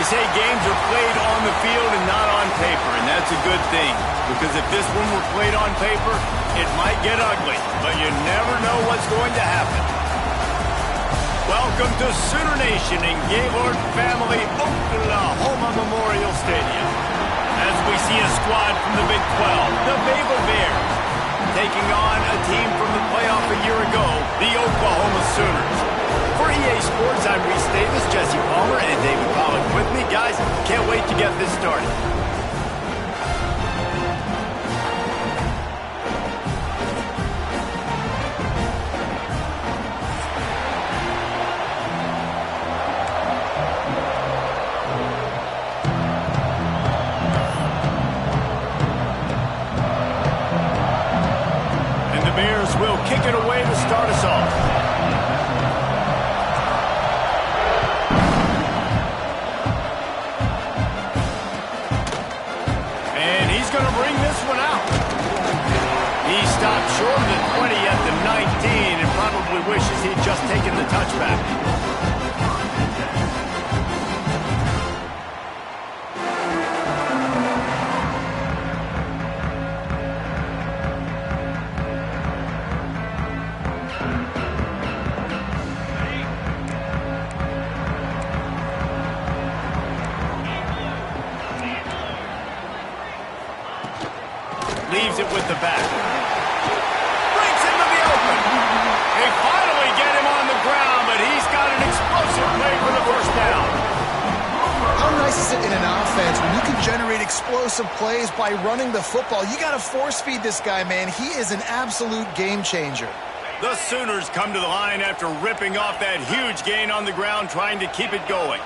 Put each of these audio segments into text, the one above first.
say games are played on the field and not on paper, and that's a good thing. Because if this one were played on paper, it might get ugly, but you never know what's going to happen. Welcome to Sooner Nation in Gaylord Family Oklahoma Memorial Stadium. As we see a squad from the Big 12, the Baylor Bears, taking on a team from the playoff a year ago, the Oklahoma Sooners. For EA Sports, I'm Reese Davis, Jesse Palmer, and David Pollock with me. Guys, can't wait to get this started. And the Bears will kick it away to start us off. Stopped short of the 20 at the 19 and probably wishes he'd just taken the touchback. Leaves it with the back. In an offense, when you can generate explosive plays by running the football, you got to force feed this guy, man. He is an absolute game changer. The Sooners come to the line after ripping off that huge gain on the ground, trying to keep it going.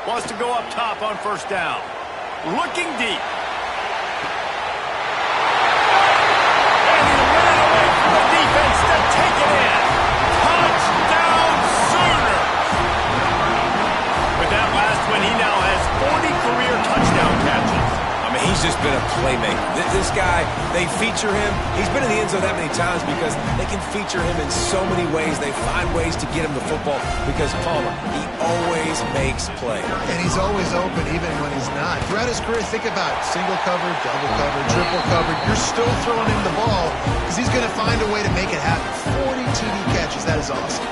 Wants to go up top on first down. Looking deep. And he ran away from the defense to take it in. Touchdown, Sooners! With that last one, he now has 40 career touchdown catches. I mean, he's just been a playmaker. This guy, they feature him. He's been in the end zone that many times because they can feature him in so many ways. They find ways to get him the football because Palmer, he always makes play. And he's always open even when he's not. Throughout his career, think about it. Single cover, double cover, triple cover. You're still throwing him the ball because he's going to find a way to make it happen. 40 TD catches. That is awesome.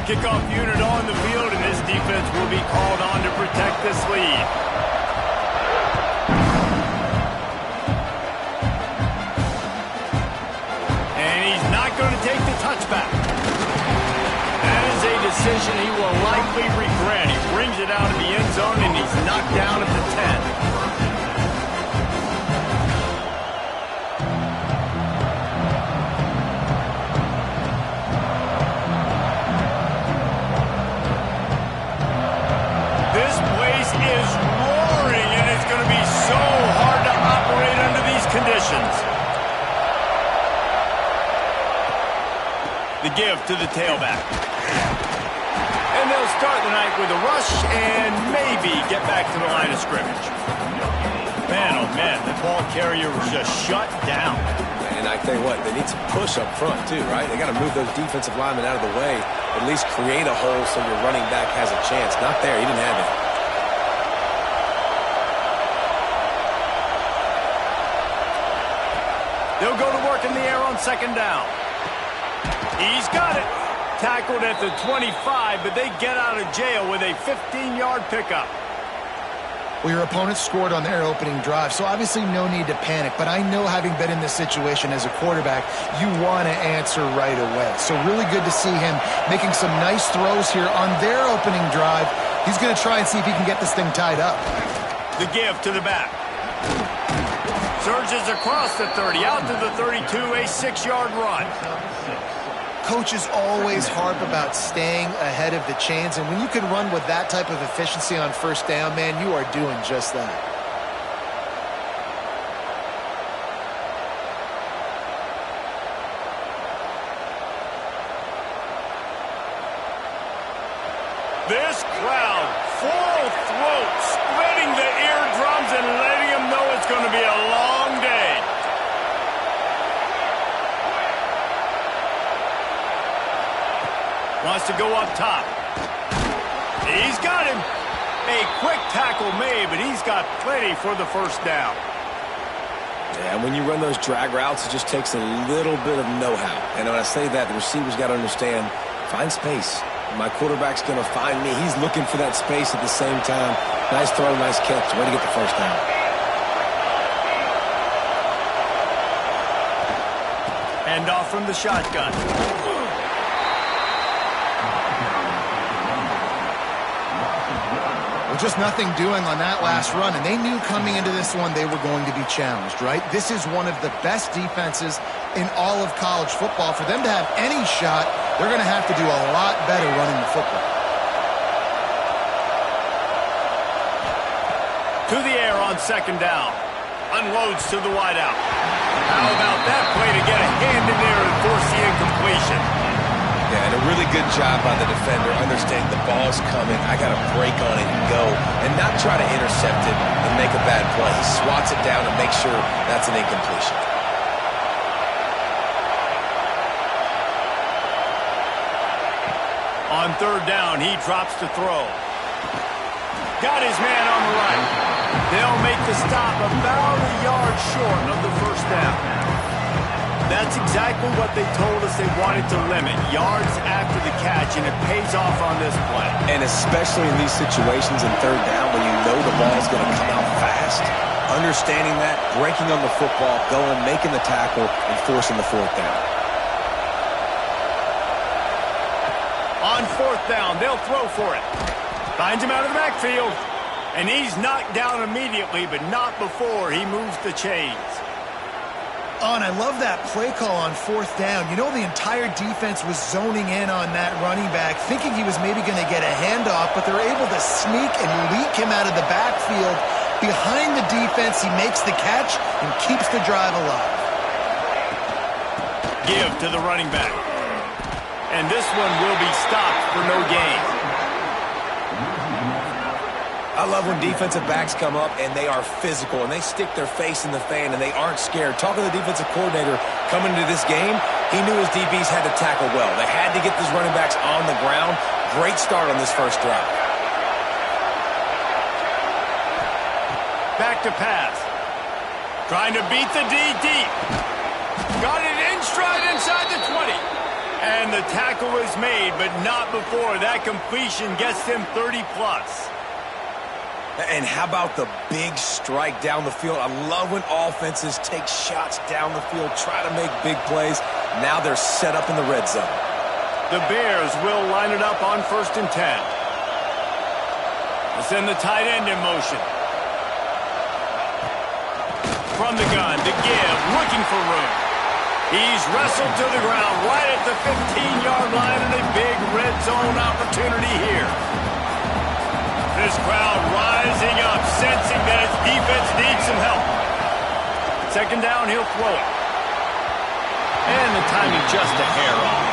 Kickoff unit on the field, and this defense will be called on to protect this lead. And he's not going to take the touchback. That is a decision he will likely regret. He brings it out of the end zone, and he's knocked down at the 10. The give to the tailback. And they'll start the night with a rush and maybe get back to the line of scrimmage. Man, oh man, the ball carrier was just shut down. And I tell you what, they need some push up front too, right? They got to move those defensive linemen out of the way, at least create a hole so your running back has a chance. Not there, he didn't have it. They'll go to work in the air on second down. He's got it. Tackled at the 25, but they get out of jail with a 15-yard pickup. Well, your opponent scored on their opening drive, so obviously no need to panic. But I know, having been in this situation as a quarterback, you want to answer right away. So really good to see him making some nice throws here on their opening drive. He's going to try and see if he can get this thing tied up. The give to the back. Surges across the 30, out to the 32, a 6-yard run. Coaches always harp about staying ahead of the chains, and when you can run with that type of efficiency on first down, man, you are doing just that. This crowd, full throat, spreading the eardrums and letting them know it's going to be a long day. Wants to go up top. He's got him. A quick tackle made, but he's got plenty for the first down. Yeah, when you run those drag routes, it just takes a little bit of know-how. And when I say that, the receiver's got to understand, find space. My quarterback's going to find me. He's looking for that space at the same time. Nice throw, nice catch. Way to get the first down. Hand off from the shotgun. Well, just nothing doing on that last run, and they knew coming into this one they were going to be challenged, right? This is one of the best defenses in all of college football. For them to have any shot, they're going to have to do a lot better running the football. To the air on second down. Unloads to the wideout. How about that play to get a hand in there and force the incompletion? Yeah, and a really good job by the defender, understanding the ball's coming. I got to break on it and go, and not try to intercept it and make a bad play. He swats it down and makes sure that's an incompletion. On third down, he drops to throw. Got his man on the right. They'll make the stop about a yard short of the first down. That's exactly what they told us they wanted to limit, yards after the catch, and it pays off on this play. And especially in these situations in third down when you know the ball's going to come out fast, understanding that, breaking on the football, going, making the tackle, and forcing the fourth down. On fourth down, they'll throw for it. Finds him out of the backfield. And he's knocked down immediately, but not before he moves the chains. Oh, and I love that play call on fourth down. You know, the entire defense was zoning in on that running back, thinking he was maybe going to get a handoff, but they're able to sneak and leak him out of the backfield. Behind the defense, he makes the catch and keeps the drive alive. Give to the running back. And this one will be stopped for no gain. I love when defensive backs come up and they are physical and they stick their face in the fan and they aren't scared. Talking to the defensive coordinator coming into this game, he knew his DBs had to tackle well. They had to get these running backs on the ground. Great start on this first drive. Back to pass. Trying to beat the D deep. Got it in stride inside the 20. And the tackle is made, but not before that completion gets them 30+. And how about the big strike down the field? I love when offenses take shots down the field, try to make big plays. Now they're set up in the red zone. The Bears will line it up on 1st and 10. They'll send the tight end in motion. From the gun, to give, looking for room. He's wrestled to the ground right at the 15-yard line and a big red zone opportunity here. This crowd rising up, sensing that its defense needs some help. Second down, he'll throw it. And the timing just a hair off.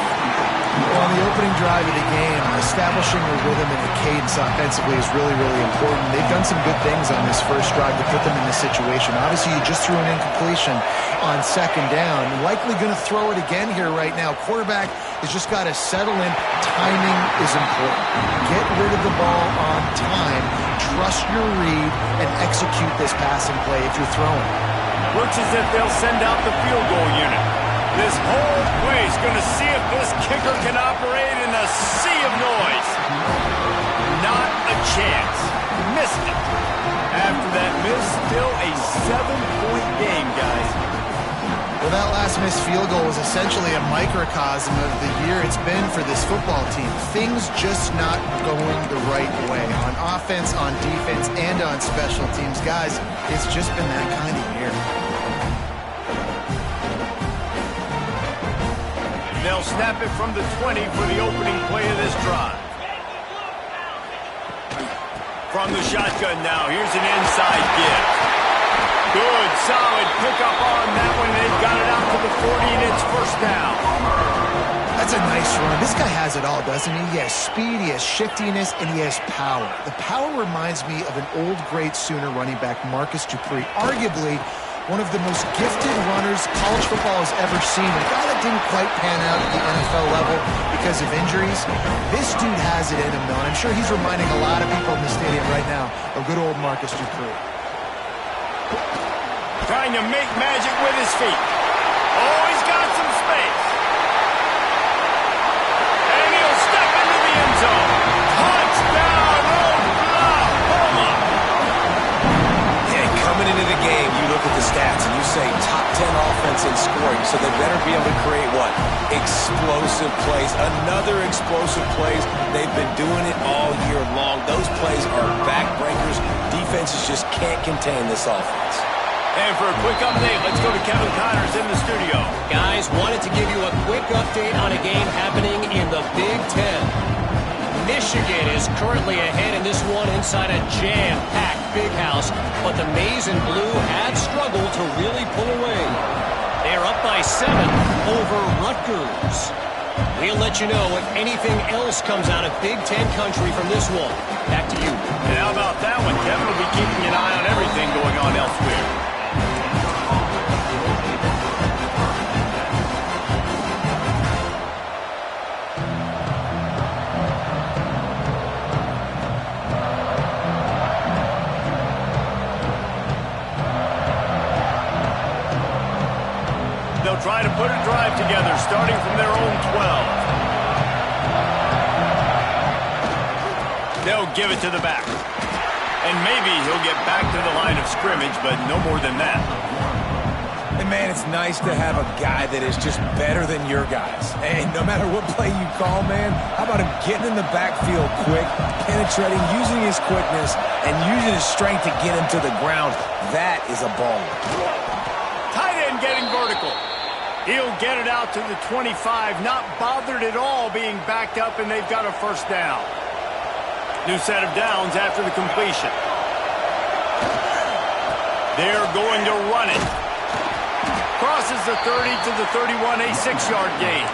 Well, on the opening drive of the game, establishing a rhythm and a cadence offensively is really, really important. They've done some good things on this first drive to put them in this situation. Obviously, you just threw an incompletion on second down. Likely going to throw it again here right now. Quarterback has just got to settle in. Timing is important. Get rid of the ball on time. Trust your read and execute this passing play if you're throwing. Looks as if they'll send out the field goal unit. This whole place going to see if this kicker can operate in a sea of noise. Not a chance. Missed it. After that miss, still a 7-point game, guys. Well, that last missed field goal was essentially a microcosm of the year it's been for this football team. Things just not going the right way on offense, on defense, and on special teams. Guys, it's just been that kind of year. They'll snap it from the 20 for the opening play of this drive. From the shotgun now, here's an inside give. Good, solid pickup on that one. They've got it out to the 40, and it's first down. That's a nice run. This guy has it all, doesn't he? He has speed, he has shiftiness, and he has power. The power reminds me of an old great Sooner running back, Marcus Dupree. Arguably one of the most gifted runners college football has ever seen. A guy that didn't quite pan out at the NFL level because of injuries. This dude has it in him, though, and I'm sure he's reminding a lot of people in the stadium right now of good old Marcus Dupree. Trying to make magic with his feet. Oh, he's got some space. And he'll step into the end zone. Touchdown, Oklahoma! Yeah, coming into the game, you look at the stats and you say top 10 offense in scoring, so they better be able to create what? Explosive plays. Another explosive plays. They've been doing it all year long. Those plays are backbreakers. Defenses just can't contain this offense. And for a quick update, let's go to Kevin Connors in the studio. Guys, wanted to give you a quick update on a game happening in the Big Ten. Michigan is currently ahead in this one inside a jam-packed big house, but the Maize and Blue have struggled to really pull away. They're up by 7 over Rutgers. We'll let you know if anything else comes out of Big Ten country from this one. Back to you. And how about that one? Kevin will be keeping an eye on everything going on elsewhere. They'll try to put a drive together, starting from their own 12. They'll give it to the back. And maybe he'll get back to the line of scrimmage, but no more than that. And, man, it's nice to have a guy that is just better than your guys. Hey, no matter what play you call, man, how about him getting in the backfield quick, penetrating, using his quickness, and using his strength to get him to the ground? That is a baller. Tight end getting vertical. He'll get it out to the 25, not bothered at all being backed up, and they've got a first down. New set of downs after the completion. They're going to run it. Crosses the 30 to the 31, a 6-yard gain.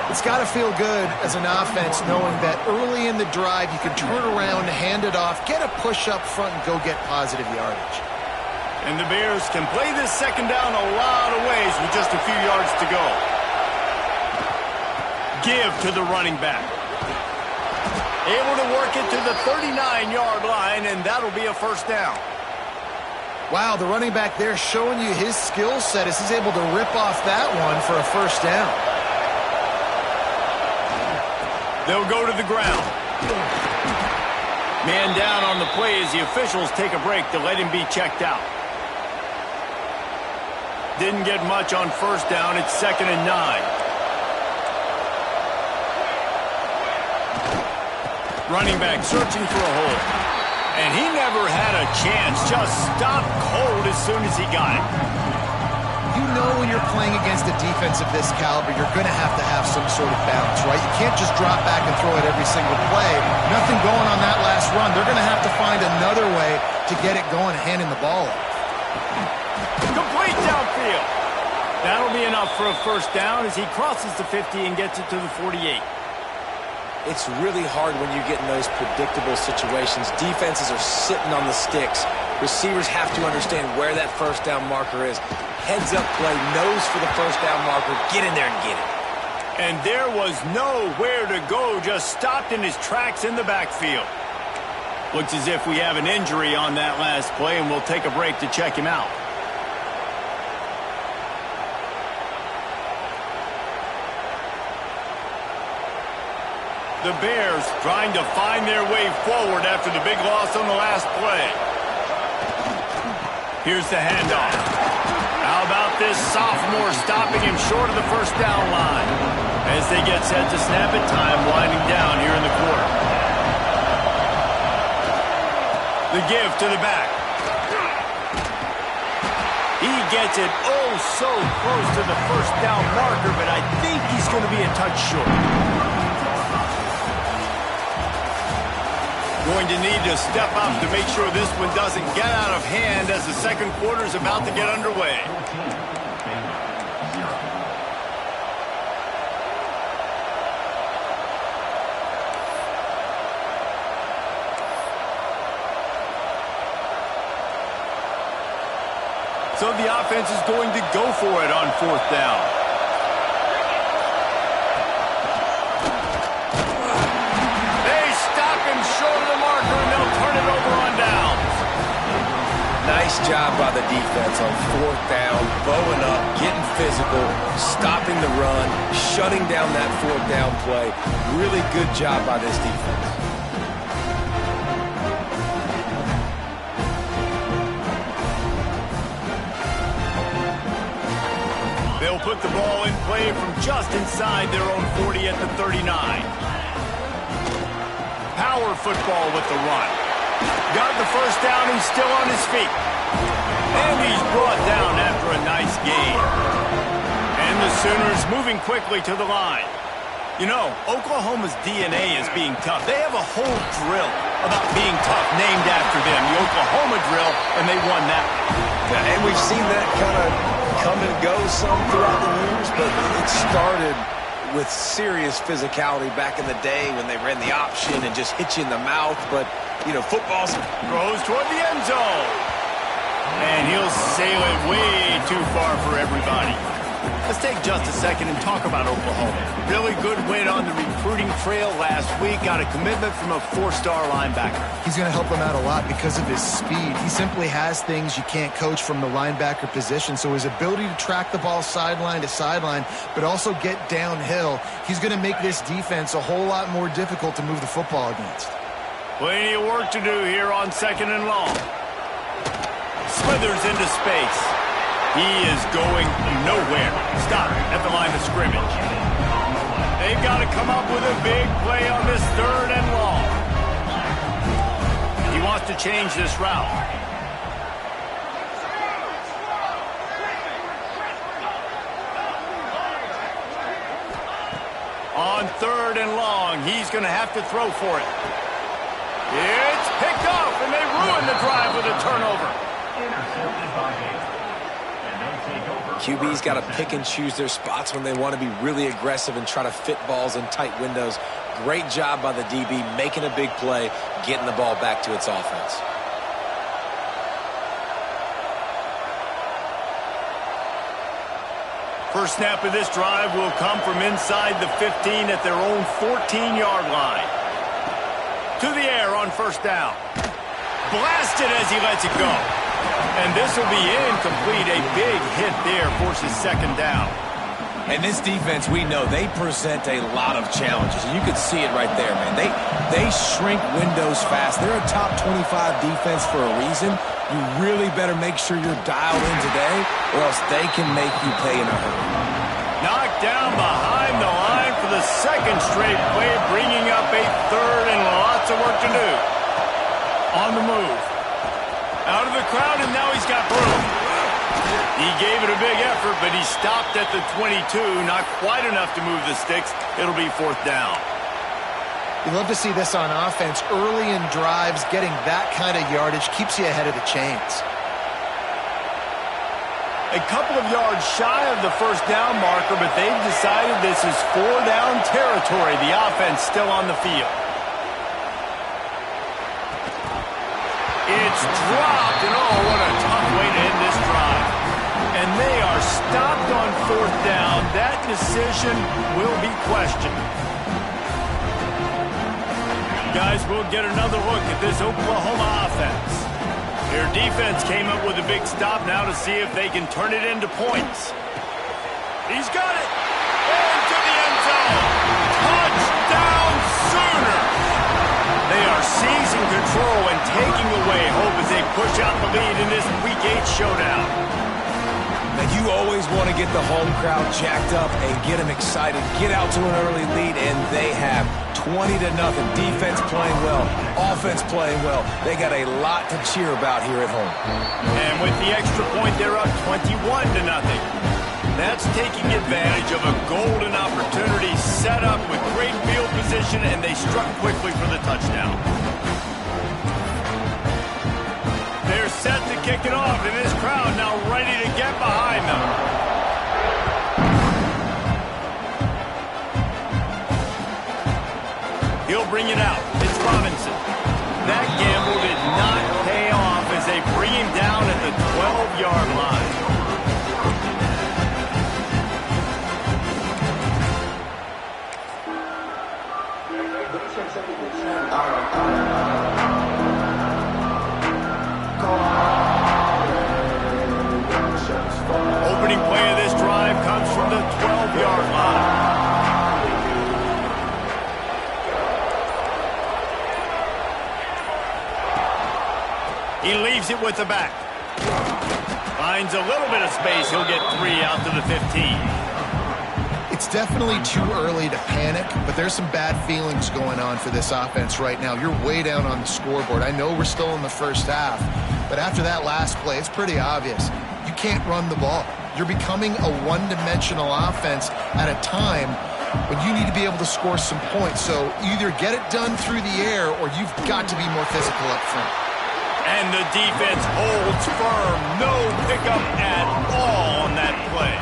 It's got to feel good as an offense knowing that early in the drive you can turn around, hand it off, get a push up front, and go get positive yardage. And the Bears can play this second down a lot of ways with just a few yards to go. Give to the running back. Able to work it to the 39-yard line, and that'll be a first down. Wow, the running back there showing you his skill set as he's able to rip off that one for a first down. They'll go to the ground. Man down on the play as the officials take a break to let him be checked out. Didn't get much on first down. It's 2nd and 9. Running back searching for a hole. And he never had a chance. Just stopped cold as soon as he got it. You know when you're playing against a defense of this caliber, you're going to have some sort of balance, right? You can't just drop back and throw it every single play. Nothing going on that last run. They're going to have to find another way to get it going, handing the ball off. Complete downfield. That'll be enough for a first down as he crosses the 50 and gets it to the 48. It's really hard when you get in those predictable situations. Defenses are sitting on the sticks. Receivers have to understand where that first down marker is. Heads up play, nose for the first down marker. Get in there and get it. And there was nowhere to go, just stopped in his tracks in the backfield. Looks as if we have an injury on that last play, and we'll take a break to check him out. The Bears trying to find their way forward after the big loss on the last play. Here's the handoff. How about this sophomore stopping him short of the first down line? As they get set to snap it, time winding down here in the quarter. The give to the back. He gets it oh so close to the first down marker, but I think he's going to be a touch short. Going to need to step up to make sure this one doesn't get out of hand as the second quarter is about to get underway. So the offense is going to go for it on 4th down. They stop him short of the marker, and they'll turn it over on downs. Nice job by the defense on 4th down, bowing up, getting physical, stopping the run, shutting down that 4th down play. Really good job by this defense. They'll put the ball in play from just inside their own 40 at the 39. Power football with the run. Got the first down, he's still on his feet. And he's brought down after a nice gain. And the Sooners moving quickly to the line. You know, Oklahoma's DNA is being tough. They have a whole drill about being tough named after them, the Oklahoma drill, and they won that one. And we've seen that kind of come and go some throughout the years, but it started with serious physicality back in the day when they ran the option and just hit you in the mouth. But, you know, football's... Throws toward the end zone. And he'll sail it way too far for everybody. Let's take just a second and talk about Oklahoma. Really good win on the recruiting trail last week. Got a commitment from a 4-star linebacker. He's going to help them out a lot because of his speed. He simply has things you can't coach from the linebacker position. So his ability to track the ball sideline to sideline, but also get downhill, he's going to make this defense a whole lot more difficult to move the football against. Plenty of work to do here on 2nd and long. Slithers into space. He is going nowhere. Stop at the line of scrimmage. They've got to come up with a big play on this 3rd and long. He wants to change this route. On 3rd and long, he's going to have to throw for it. It's picked off, and they ruin the drive with a turnover. QB's got to pick and choose their spots when they want to be really aggressive and try to fit balls in tight windows. Great job by the DB making a big play, getting the ball back to its offense. First snap of this drive will come from inside the 15 at their own 14-yard line. To the air on 1st down. Blasted as he lets it go. And this will be incomplete. A big hit there forces 2nd down. And this defense, we know, they present a lot of challenges. And you could see it right there, man. They shrink windows fast. They're a top 25 defense for a reason. You really better make sure you're dialed in today, or else they can make you pay in a hurry. Knocked down behind the line for the 2nd straight play, bringing up a 3rd and lots of work to do. On the move. Out of the crowd, and now he's got room. He gave it a big effort, but he stopped at the 22. Not quite enough to move the sticks. It'll be 4th down. You love to see this on offense. Early in drives, getting that kind of yardage keeps you ahead of the chains. A couple of yards shy of the 1st down marker, but they've decided this is 4-down territory. The offense still on the field. It's dropped, and oh, what a tough way to end this drive. And they are stopped on 4th down. That decision will be questioned. Guys, we'll get another look at this Oklahoma offense. Their defense came up with a big stop now to see if they can turn it into points. He's got it. Into the end zone. Touchdown Sooners. They are seizing control and taking away hope as they push out the lead in this Week 8 showdown. Now, you always want to get the home crowd jacked up and get them excited, get out to an early lead, and they have 20-0. Defense playing well, offense playing well. They got a lot to cheer about here at home. And with the extra point, they're up 21-0. That's taking advantage of a golden opportunity set up with great field position, and they struck quickly for the touchdown. They're set to kick it off, and this crowd now ready to get behind them. He'll bring it out. It's Robinson. That gamble did not pay off as they bring him down at the 12-yard line. Opening play of this drive comes from the 12-yard line. He leaves it with the back. Finds a little bit of space. He'll get 3 out to the 15. It's definitely too early to panic, but there's some bad feelings going on for this offense right now. You're way down on the scoreboard. I know we're still in the first half, but after that last play, it's pretty obvious. You can't run the ball. You're becoming a one-dimensional offense at a time when you need to be able to score some points. So either get it done through the air or you've got to be more physical up front. And the defense holds firm. No pickup at all on that play.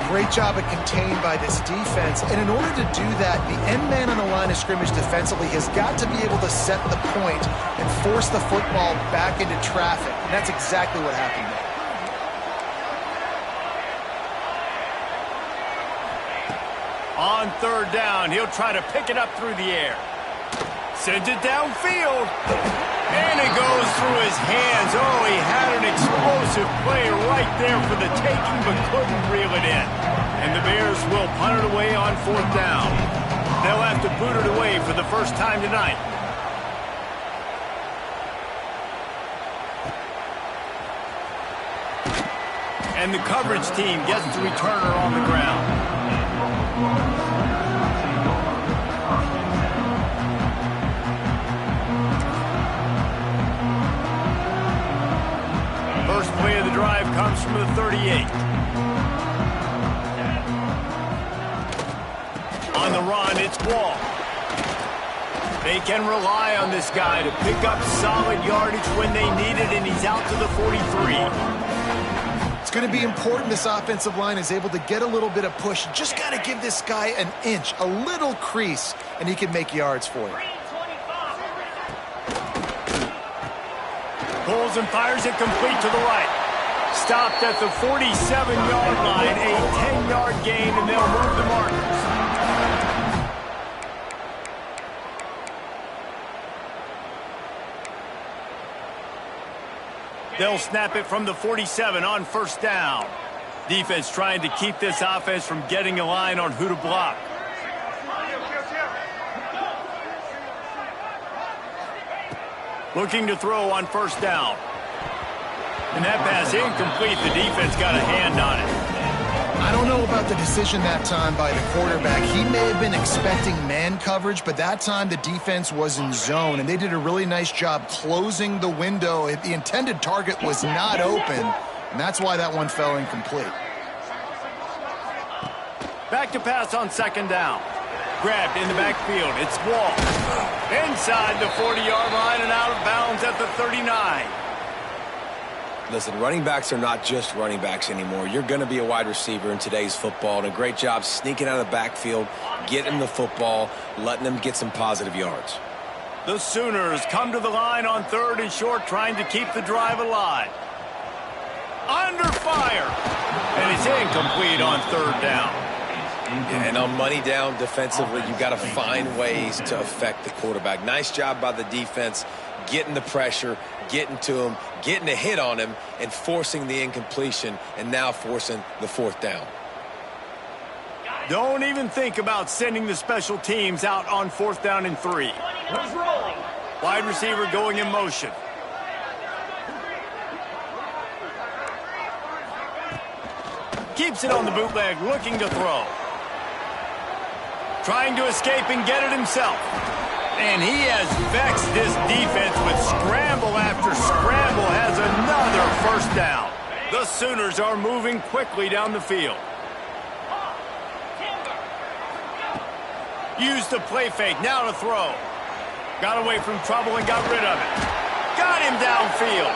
Great job at contained by this defense. And in order to do that, the end man on the line of scrimmage defensively has got to be able to set the point and force the football back into traffic. And that's exactly what happened there. On third down, he'll try to pick it up through the air. Sends it downfield. And it goes through his hands. Oh, he had an explosive play right there for the taking, but couldn't reel it in. And the Bears will punt it away on fourth down. They'll have to boot it away for the first time tonight. And the coverage team gets the returner on the ground. First play of the drive comes from the 38. On the run, it's Wall. They can rely on this guy to pick up solid yardage when they need it, and he's out to the 43. It's going to be important this offensive line is able to get a little bit of push. Just got to give this guy an inch, a little crease, and he can make yards for you. Pulls and fires it complete to the right. Stopped at the 47-yard line, a 10-yard gain, and they'll move the markers. They'll snap it from the 47 on first down. Defense trying to keep this offense from getting a line on who to block. Looking to throw on first down. And that pass incomplete. The defense got a hand on it. I don't know about the decision that time by the quarterback. He may have been expecting man coverage, but that time the defense was in zone, and they did a really nice job closing the window. The intended target was not open, and that's why that one fell incomplete. Back to pass on second down. Grabbed in the backfield. It's Wall. Inside the 40-yard line and out of bounds at the 39. Listen, running backs are not just running backs anymore. You're going to be a wide receiver in today's football, and a great job sneaking out of the backfield, getting the football, letting them get some positive yards. The Sooners come to the line on third and short, trying to keep the drive alive. Under fire. And it's incomplete on third down. And on money down defensively, you've got to find ways to affect the quarterback. Nice job by the defense, getting the pressure, getting to him, getting a hit on him, and forcing the incompletion, and now forcing the fourth down. Don't even think about sending the special teams out on fourth down and 3. Wide receiver going in motion. Keeps it on the bootleg, looking to throw. Trying to escape and get it himself. And he has vexed this defense with scramble after scramble, has another first down. The Sooners are moving quickly down the field. Used the play fake, now to throw. Got away from trouble and got rid of it. Got him downfield.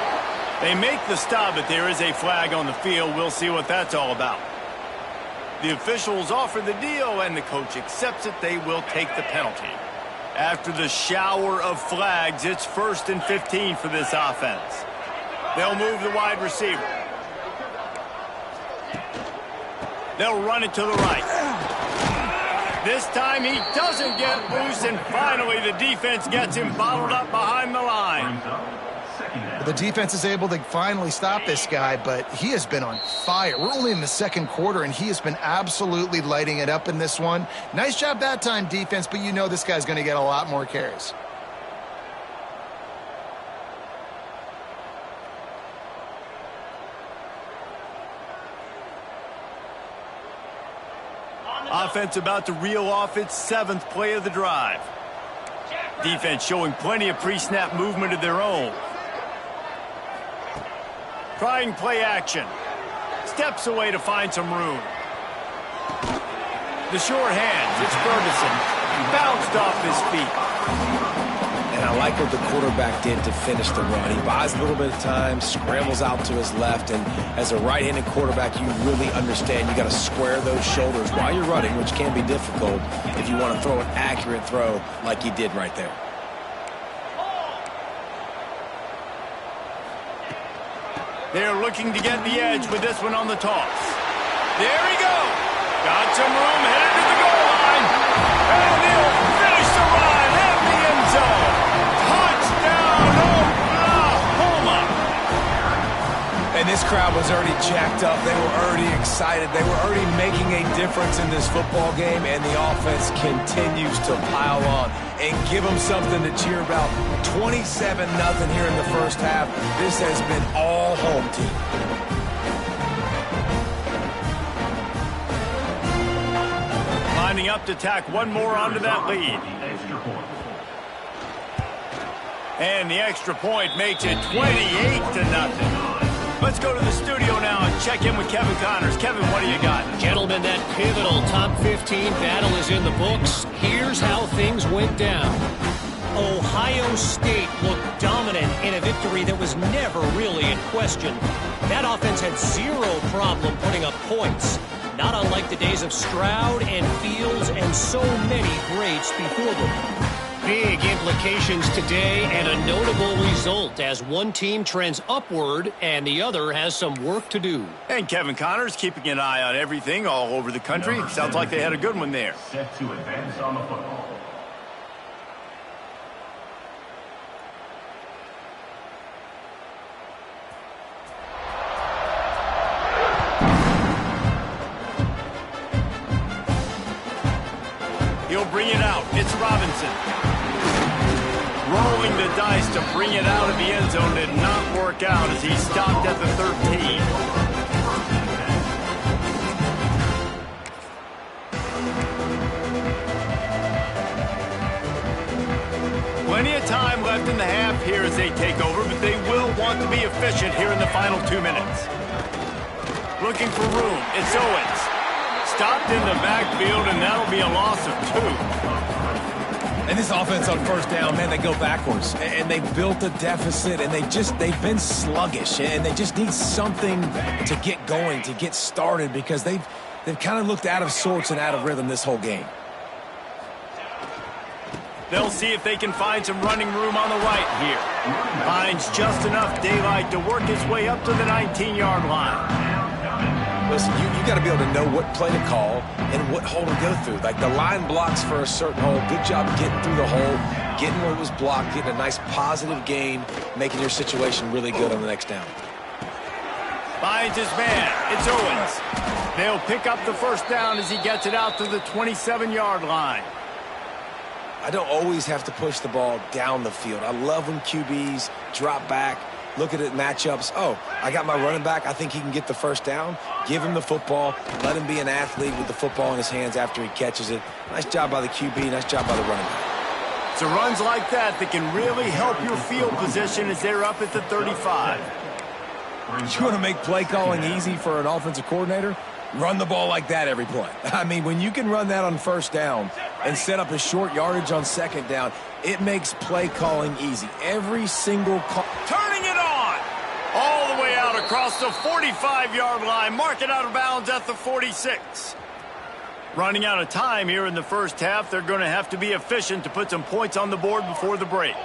They make the stop, but there is a flag on the field. We'll see what that's all about. The officials offer the deal, and the coach accepts it. They will take the penalty. After the shower of flags, it's 1st and 15 for this offense. They'll move the wide receiver. They'll run it to the right. This time he doesn't get loose, and finally the defense gets him bottled up behind the line. Well, the defense is able to finally stop this guy, but he has been on fire. We're only in the second quarter, and he has been absolutely lighting it up in this one. Nice job that time, defense, but you know this guy's going to get a lot more carries. Offense about to reel off its 7th play of the drive. Defense showing plenty of pre-snap movement of their own. Trying play action. Steps away to find some room. The short hands, it's Ferguson. Bounced off his feet. And I like what the quarterback did to finish the run. He buys a little bit of time, scrambles out to his left, and as a right-handed quarterback, you really understand you got to square those shoulders while you're running, which can be difficult if you want to throw an accurate throw like he did right there. They're looking to get the edge with this one on the toss. There he goes. Got some room, headed to the goal line. And he'll finish the run in the end zone. Touchdown, Oklahoma. And this crowd was already jacked up. They were already excited. They were already making a difference in this football game, and the offense continues to pile on and give them something to cheer about. 27-0 here in the first half. This has been all home team. Lining up to tack one more onto that lead. And the extra point makes it 28-0. Let's go to the studio now and check in with Kevin Connors. Kevin, what do you got? Gentlemen, that pivotal top 15 battle is in the books. Here's how things went down. Ohio State looked dominant in a victory that was never really in question. That offense had zero problem putting up points, not unlike the days of Stroud and Fields and so many greats before them. Big implications today and a notable result as one team trends upward and the other has some work to do. And Kevin Connors keeping an eye on everything all over the country. Sounds like they had a good one there. Set to advance on the football. He'll bring it out. It's Robinson. Rolling the dice to bring it out of the end zone did not work out as he stopped at the 13. Plenty of time left in the half here as they take over, but they will want to be efficient here in the final 2 minutes. Looking for room. It's Owens. Stopped in the backfield, and that'll be a loss of 2. And this offense on first down, man, they go backwards. And they built a deficit, and they've been sluggish. And they just need something to get going, to get started, because they've kind of looked out of sorts and out of rhythm this whole game. They'll see if they can find some running room on the right here. Finds just enough daylight to work his way up to the 19-yard line. Listen, you got to be able to know what play to call and what hole to go through. Like the line blocks for a certain hole. Good job getting through the hole, getting what was blocked, getting a nice positive gain, making your situation really good on the next down. Finds his man. It's Owens. They'll pick up the first down as he gets it out to the 27-yard line. I don't always have to push the ball down the field. I love when QBs drop back, look at it, matchups. Oh, I got my running back. I think he can get the first down. Give him the football. Let him be an athlete with the football in his hands after he catches it. Nice job by the QB. Nice job by the running back. So runs like that can really help your field position as they're up at the 35. You want to make play calling easy for an offensive coordinator? Run the ball like that every play. I mean, when you can run that on first down and set up a short yardage on second down, it makes play calling easy. Every single call. Turning it on. All the way out across the 45-yard line. Mark it out of bounds at the 46. Running out of time here in the first half. They're going to have to be efficient to put some points on the board before the break.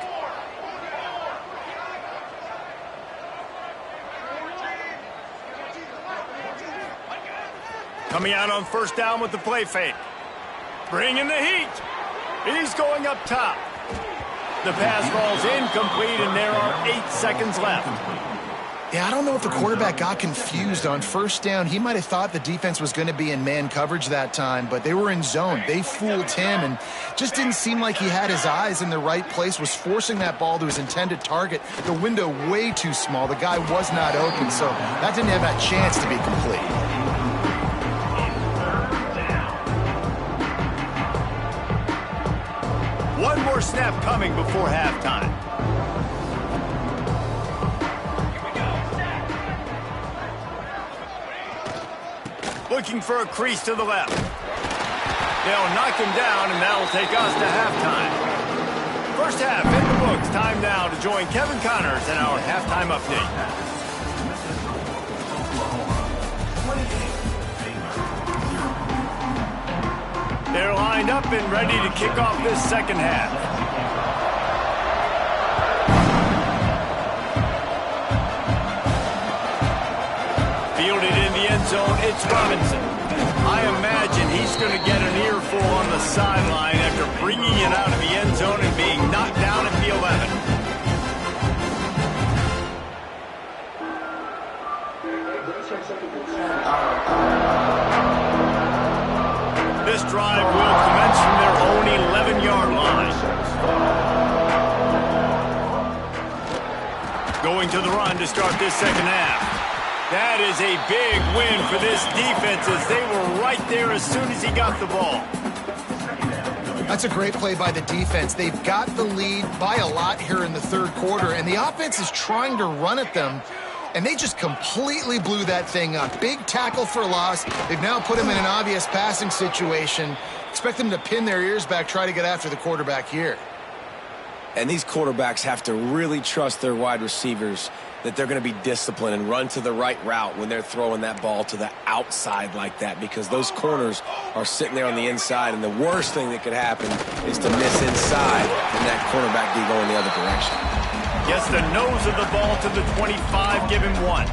Coming out on first down with the play fake. Bringing the heat. He's going up top. The pass falls incomplete, and there are 8 seconds left. Yeah, I don't know if the quarterback got confused on first down. He might have thought the defense was going to be in man coverage that time, but they were in zone. They fooled him and just didn't seem like he had his eyes in the right place, was forcing that ball to his intended target. The window way too small. The guy was not open, so that didn't have that chance to be complete. One more snap coming before halftime. Looking for a crease to the left. They'll knock him down, and that'll take us to halftime. First half in the books. Time now to join Kevin Connors in our halftime update. They're lined up and ready to kick off this second half. Fielded in the end zone, it's Robinson. I imagine he's going to get an earful on the sideline after bringing it out of the end zone and being knocked down at the 11. This drive will commence from their own 11-yard line. Going to the run to start this second half. That is a big win for this defense as they were right there as soon as he got the ball. That's a great play by the defense. They've got the lead by a lot here in the third quarter, and the offense is trying to run at them, and they just completely blew that thing up. Big tackle for loss. They've now put him in an obvious passing situation. Expect them to pin their ears back, try to get after the quarterback here. And these quarterbacks have to really trust their wide receivers that they're going to be disciplined and run to the right route when they're throwing that ball to the outside like that, because those corners are sitting there on the inside, and the worst thing that could happen is to miss inside and that cornerback be going the other direction. Gets the nose of the ball to the 25, give him 1.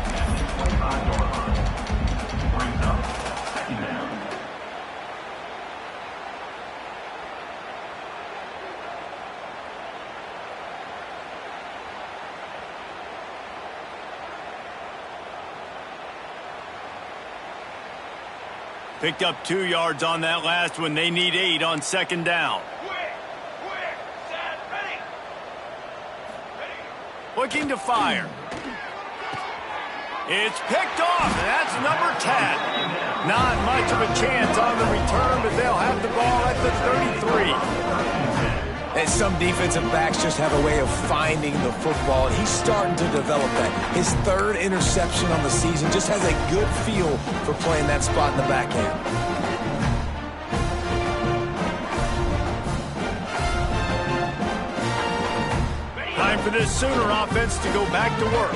Picked up 2 yards on that last one. They need 8 on second down. Looking to fire. It's picked off. That's number 10. Not much of a chance on the return, but they'll have the ball at the 33. And some defensive backs just have a way of finding the football, and he's starting to develop that. His 3rd interception on the season, just has a good feel for playing that spot in the back end. Time for this Sooner offense to go back to work.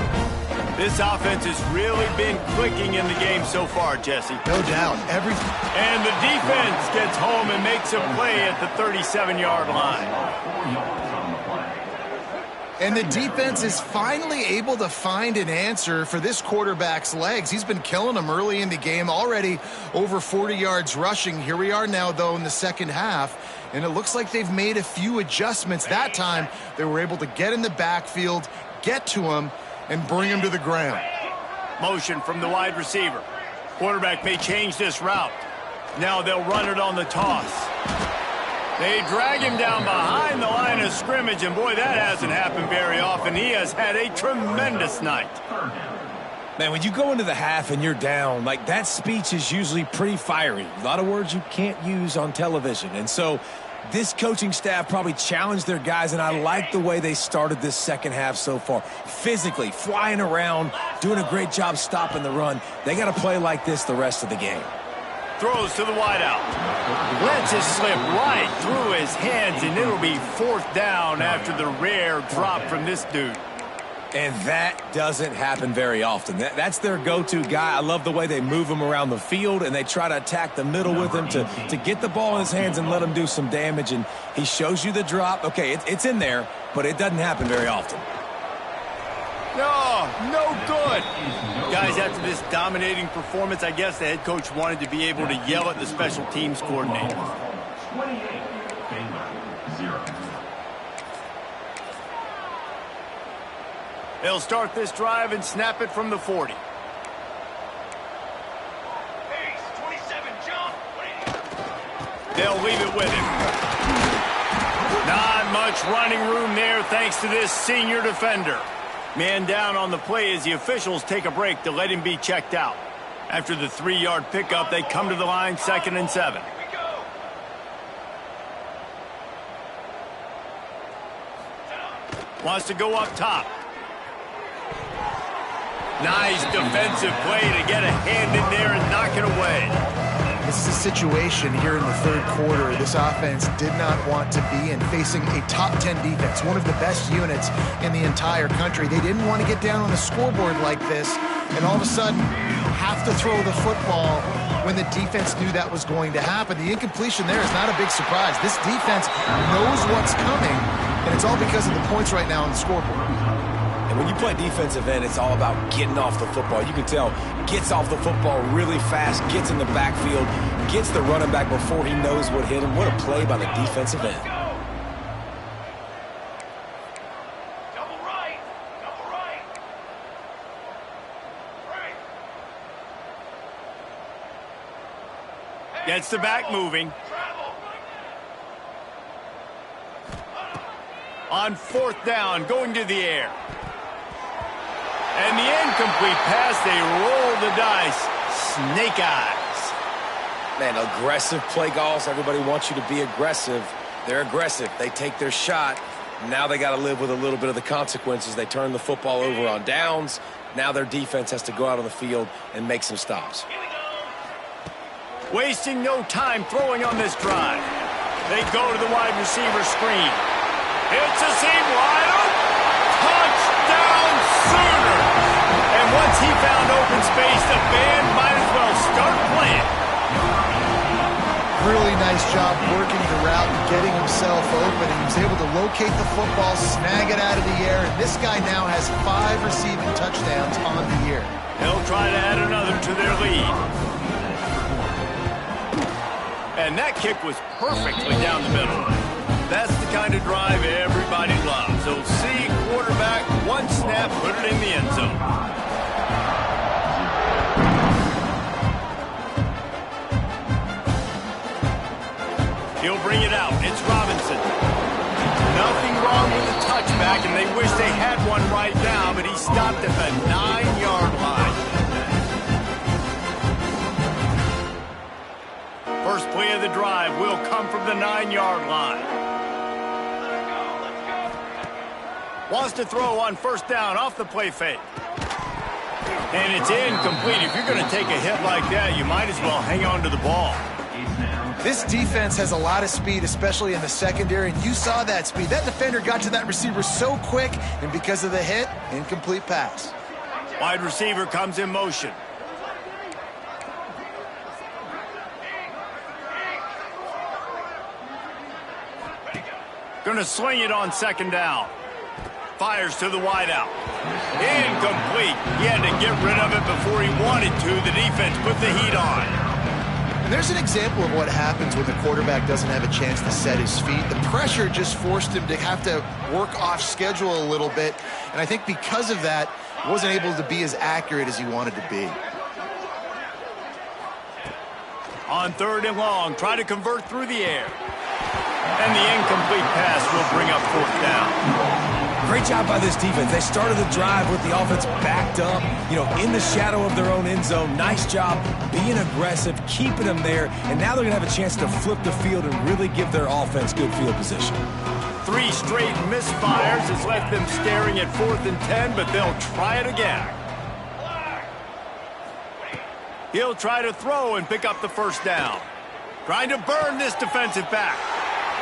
This offense has really been clicking in the game so far, Jesse. No doubt. And the defense gets home and makes a play at the 37-yard line. And the defense is finally able to find an answer for this quarterback's legs. He's been killing them early in the game, already over 40 yards rushing. Here we are now, though, in the second half, and it looks like they've made a few adjustments. That time, they were able to get in the backfield, get to him, and bring him to the ground. Motion from the wide receiver. Quarterback may change this route. Now they'll run it on the toss. They drag him down behind the line of scrimmage, and boy, that hasn't happened very often. He has had a tremendous night. Man, when you go into the half and you're down, like, that speech is usually pretty fiery. A lot of words you can't use on television. And so this coaching staff probably challenged their guys, and I like the way they started this second half so far. Physically, flying around, doing a great job stopping the run. They got to play like this the rest of the game. Throws to the wideout. Lets it slip right through his hands, and it'll be 4th down after the rare drop from this dude. And that doesn't happen very often. That's their go-to guy. I love the way they move him around the field, and they try to attack the middle with him to get the ball in his hands and let him do some damage. And he shows you the drop. Okay, it's in there, but it doesn't happen very often. No good. Guys, after this dominating performance, I guess the head coach wanted to be able to yell at the special teams coordinator. 28. Baylor, 0. They'll start this drive and snap it from the 40. They'll leave it with him. Not much running room there thanks to this senior defender. Man down on the play as the officials take a break to let him be checked out. After the 3-yard pickup, they come to the line, 2nd and 7. Wants to go up top. Nice defensive play to get a hand in there and knock it away. This is a situation here in the 3rd quarter this offense did not want to be in, facing a top 10 defense, one of the best units in the entire country. They didn't want to get down on the scoreboard like this and all of a sudden have to throw the football when the defense knew that was going to happen. The incompletion there is not a big surprise. This defense knows what's coming, and it's all because of the points right now on the scoreboard. And when you play defensive end, it's all about getting off the football. You can tell, gets off the football really fast, gets in the backfield, gets the running back before he knows what hit him. What a play by the defensive end. Double right. Gets the back moving. On 4th down, going to the air. And the incomplete pass, they roll the dice. Snake eyes. Man, aggressive play calls. Everybody wants you to be aggressive. They're aggressive. They take their shot. Now they got to live with a little bit of the consequences. They turn the football over on downs. Now their defense has to go out on the field and make some stops. Wasting no time throwing on this drive. They go to the wide receiver screen. It's a seam wide open. Touchdown Sooners! And once he found open space, the band might as well start playing. Really nice job working the route and getting himself open. He was able to locate the football, snag it out of the air, and this guy now has 5 receiving touchdowns on the year. They'll try to add another to their lead. And that kick was perfectly down the middle. That's the kind of drive everybody loves. So see quarterback, one snap, put it in the end zone. He'll bring it out. It's Robinson. Nothing wrong with the touchback, and they wish they had one right now, but he stopped at the 9-yard line. First play of the drive will come from the 9-yard line. Wants to throw on 1st down off the play fake. And it's incomplete. If you're going to take a hit like that, you might as well hang on to the ball. This defense has a lot of speed, especially in the secondary, and you saw that speed. That defender got to that receiver so quick, and because of the hit, incomplete pass. Wide receiver comes in motion. Going to sling it on 2nd down. Fires to the wideout. Incomplete. He had to get rid of it before he wanted to. The defense put the heat on. And there's an example of what happens when the quarterback doesn't have a chance to set his feet. The pressure just forced him to have to work off schedule a little bit. And I think because of that, he wasn't able to be as accurate as he wanted to be. On 3rd and long, try to convert through the air. And the incomplete pass will bring up 4th down. Great job by this defense. They started the drive with the offense backed up, in the shadow of their own end zone. Nice job being aggressive, keeping them there, and now they're going to have a chance to flip the field and really give their offense good field position. 3 straight misfires has left them staring at 4th and 10, but they'll try it again. He'll try to throw and pick up the 1st down. Trying to burn this defensive back.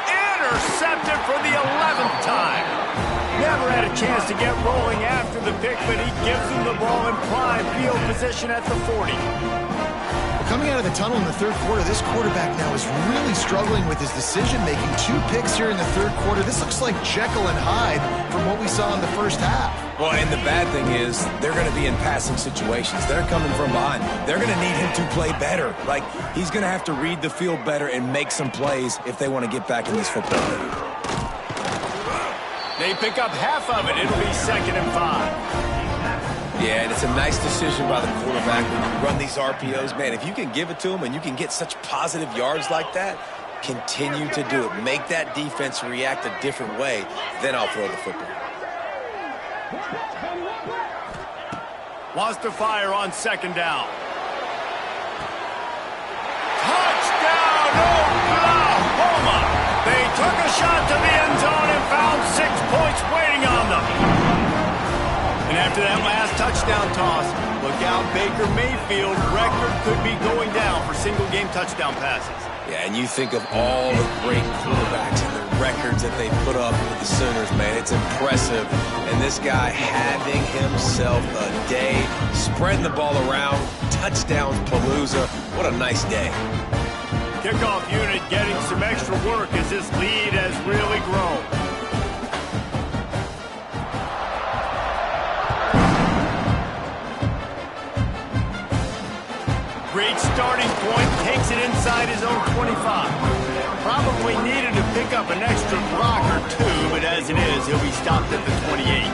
Intercepted for the 11th time. Never had a chance to get rolling after the pick, but he gives him the ball in prime field position at the 40. Coming out of the tunnel in the third quarter, this quarterback now is really struggling with his decision-making. 2 picks here in the third quarter. This looks like Jekyll and Hyde from what we saw in the first half. Well, and the bad thing is they're going to be in passing situations. They're coming from behind. They're going to need him to play better. Like, he's going to have to read the field better and make some plays if they want to get back in this football game. They pick up half of it. It'll be 2nd and 5. Yeah, and it's a nice decision by the quarterback when you run these RPOs. Man, if you can give it to him and you can get such positive yards like that, continue to do it. Make that defense react a different way, then I'll throw the football. Wants to fire on 2nd down. Touchdown, Oklahoma! They took a shot to the end zone and found 6 points waiting on them. And after that last touchdown toss, look out, Baker Mayfield's record could be going down for single-game touchdown passes. Yeah, and you think of all the great quarterbacks and the records that they put up with the Sooners, man. It's impressive. And this guy having himself a day, spreading the ball around, touchdowns palooza. What a nice day. Kickoff unit getting some extra work as this lead has really grown. Great starting point, takes it inside his own 25. Probably needed to pick up an extra block or 2, but as it is, he'll be stopped at the 28.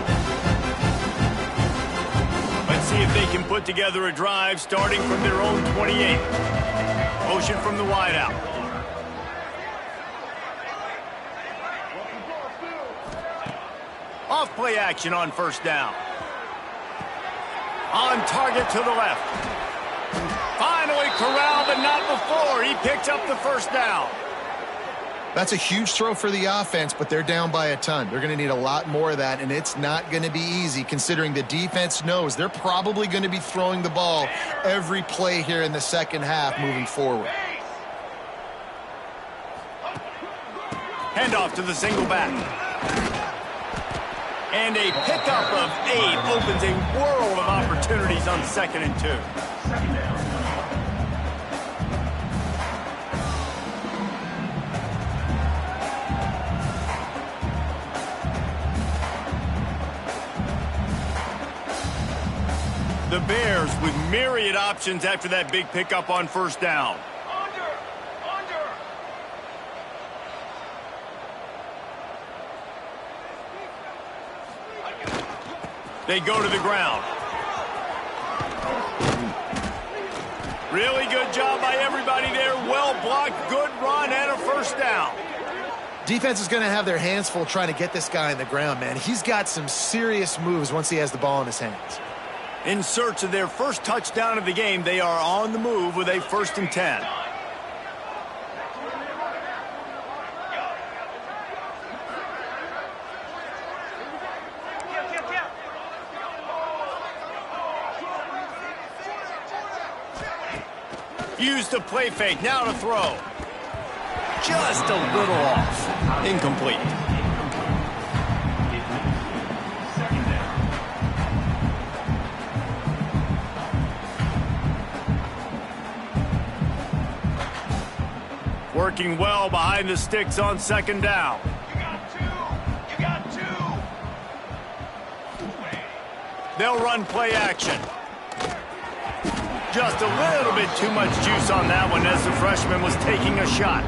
Let's see if they can put together a drive starting from their own 28. Motion from the wideout. Off play action on 1st down. On target to the left. Finally corralled, but not before. He picks up the 1st down. That's a huge throw for the offense, but they're down by a ton. They're going to need a lot more of that, and it's not going to be easy considering the defense knows they're probably going to be throwing the ball every play here in the second half moving forward. Handoff to the single back. And a pickup of 8 opens a world of opportunities on 2nd and 2. 2nd down. The Bears with myriad options after that big pickup on 1st down. Under. They go to the ground. Really good job by everybody there. Well blocked, good run, and a 1st down. Defense is going to have their hands full trying to get this guy on the ground, man. He's got some serious moves once he has the ball in his hands. In search of their first touchdown of the game, they are on the move with a 1st and 10. Use the play fake, now to throw. Just a little off. Incomplete. Working well behind the sticks on 2nd down. You got 2. They'll run play action. Just a little bit too much juice on that one as the freshman was taking a shot.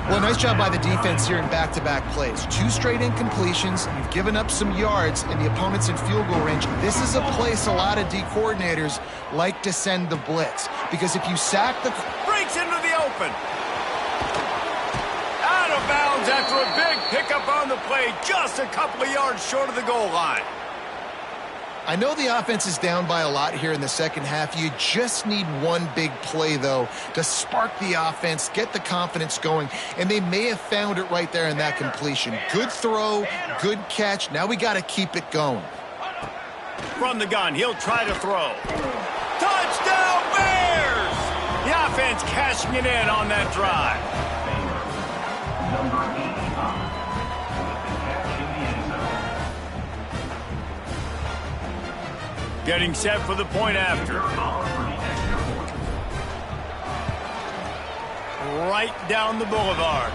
Well, nice job by the defense here in back-to-back plays. 2 straight incompletions. You've given up some yards, and the opponent's in field goal range. This is a place a lot of D coordinators like to send the blitz. Because if you sack the... Breaks into the open. Out of bounds after a big pickup on the play. Just a couple of yards short of the goal line. I know the offense is down by a lot here in the second half. You just need one big play, though, to spark the offense, get the confidence going, and they may have found it right there in that completion. Good throw, good catch. Now we got to keep it going. From the gun, he'll try to throw. Touchdown, Bears! The offense cashing it in on that drive. Number 85. Getting set for the point after. right down the boulevard.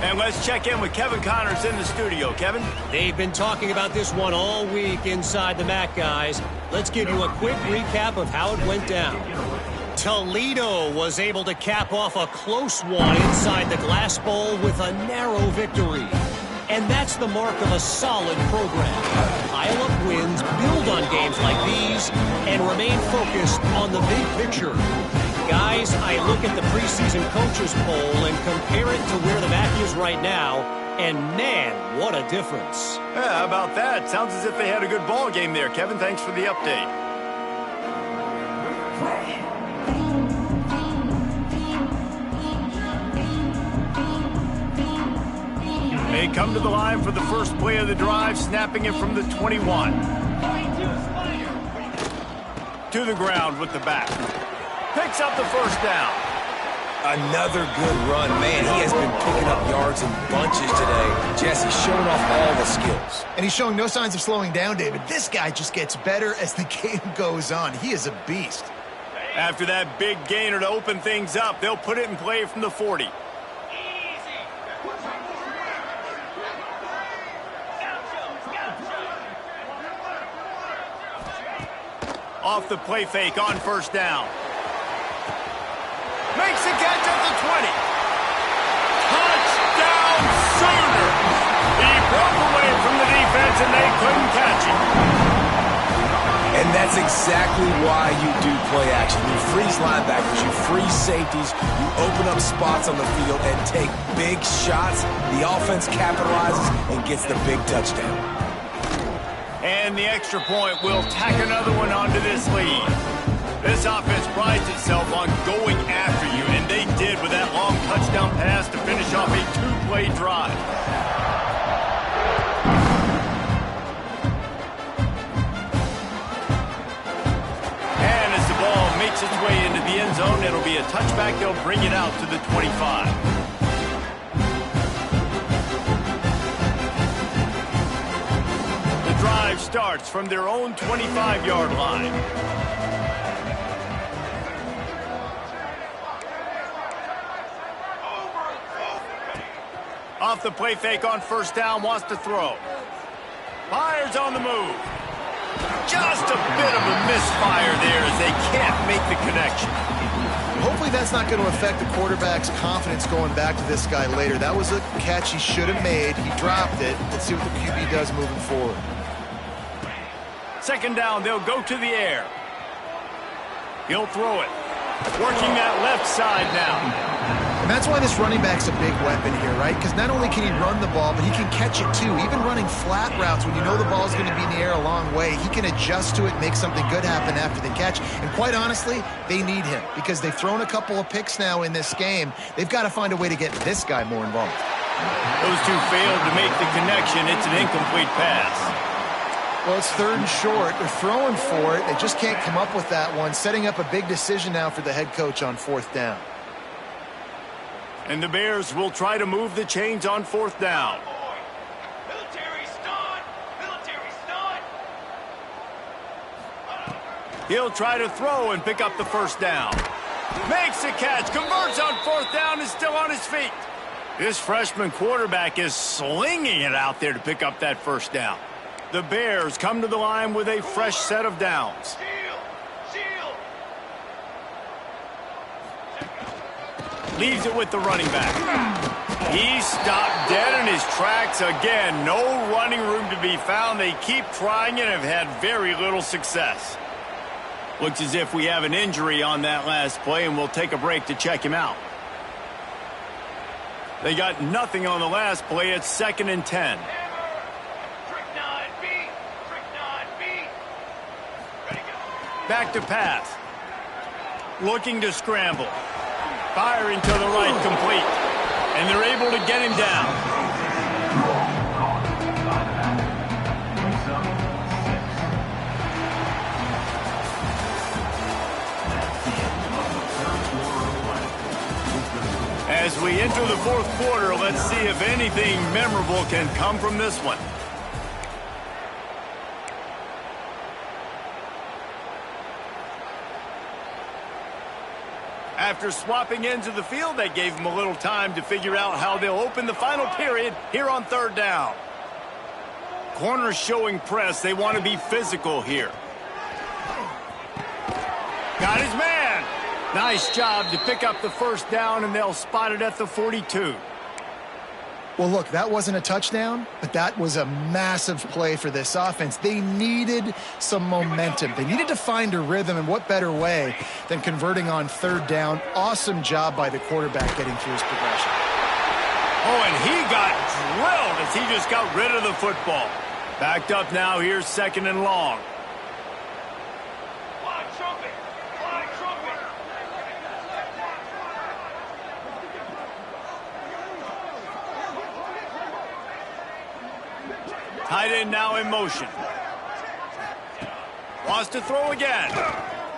And let's check in with Kevin Connors in the studio. Kevin? They've been talking about this one all week inside the MAC, guys. Let's give you a quick recap of how it went down. Toledo was able to cap off a close one inside the Glass Bowl with a narrow victory. And that's the mark of a solid program. Pile up wins, build on games like these, and remain focused on the big picture. Guys, I look at the preseason coaches poll and compare it to where the MAC is right now, and man, what a difference. Yeah, how about that? Sounds as if they had a good ball game there. Kevin, thanks for the update. They come to the line for the first play of the drive, snapping it from the 21. To the ground with the back. Picks up the first down. Another good run. Man, he has been picking up yards in bunches today. Jesse showing off all the skills. And he's showing no signs of slowing down, David. This guy just gets better as the game goes on. He is a beast. After that big gainer to open things up, they'll put it in play from the 40. Off the play fake on first down. Makes the catch at the 20. Touchdown Sooners! He broke away from the defense and they couldn't catch him. And that's exactly why you do play action. You freeze linebackers, you freeze safeties, you open up spots on the field and take big shots. The offense capitalizes and gets the big touchdown. And the extra point will tack another one onto this lead. This offense prides itself on going after you, and they did with that long touchdown pass to finish off a two-play drive. And as the ball makes its way into the end zone, it'll be a touchback. They'll bring it out to the 25. Drive starts from their own 25-yard line. Off the play fake on first down, wants to throw. Fires on the move. Just a bit of a misfire there as they can't make the connection. Hopefully that's not going to affect the quarterback's confidence going back to this guy later. That was a catch he should have made. He dropped it. Let's see what the QB does moving forward. Second down, they'll go to the air. He'll throw it. Working that left side now. And that's why this running back's a big weapon here, right? Because not only can he run the ball, but he can catch it too. Even running flat routes when you know the ball's going to be in the air a long way, he can adjust to it, make something good happen after the catch. And quite honestly, they need him because they've thrown a couple of picks now in this game. They've got to find a way to get this guy more involved. Those two failed to make the connection. It's an incomplete pass. Well, it's third and short. They're throwing for it. They just can't come up with that one. Setting up a big decision now for the head coach on fourth down. And the Bears will try to move the chains on fourth down. Military stun! Military stun! He'll try to throw and pick up the first down. Makes the catch, converts on fourth down, and still on his feet. This freshman quarterback is slinging it out there to pick up that first down. The Bears come to the line with a fresh set of downs. Shield! Leaves it with the running back. He stopped dead in his tracks again. No running room to be found. They keep trying and have had very little success. Looks as if we have an injury on that last play, and we'll take a break to check him out. They got nothing on the last play. It's 2nd and 10. Back to pass. Looking to scramble. Firing to the right, complete. And they're able to get him down. As we enter the fourth quarter, let's see if anything memorable can come from this one. After swapping ends of the field, that gave them a little time to figure out how they'll open the final period here on third down. Corners showing press. They want to be physical here. Got his man. Nice job to pick up the first down, and they'll spot it at the 42. Well, look, that wasn't a touchdown, but that was a massive play for this offense. They needed some momentum. They needed to find a rhythm, and what better way than converting on third down. Awesome job by the quarterback getting through his progression. Oh, and he got drilled as he just got rid of the football. Backed up now, here's second and long. Fly trumpet! Fly trumpet! Tight end now in motion. Wants to throw again.